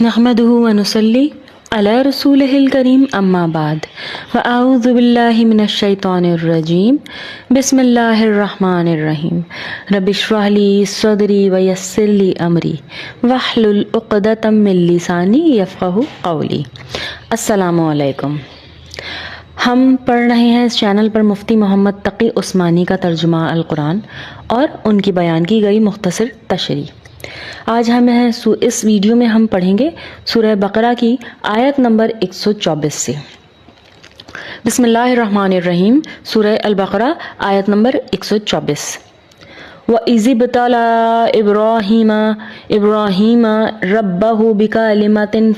نحمده ونصلي على رسوله الكريم أما بعد فأعوذ بالله من الشيطان الرجيم بسم الله الرحمن الرحيم رب اشرح لي صدري ويسر لي أمري واحلل عقدة من لساني يفقهوا قولي۔ السلام علیکم۔ ہم پڑھ رہے ہیں اس چینل پر مفتی محمد تقی عثمانی کا ترجمہ القرآن اور ان کی بیان کی گئی مختصر تشریح۔ آج اس ویڈیو میں ہم پڑھیں گے سورہ بقرہ کی آیت نمبر 124 سے۔ بسم اللہ الرحمن الرحیم، سورہ البقرہ آیت نمبر 124۔ وَإِذِ ابْتَلَىٰ إِبْرَاهِيمَ رَبَّهُ بِكَلِمَاتٍ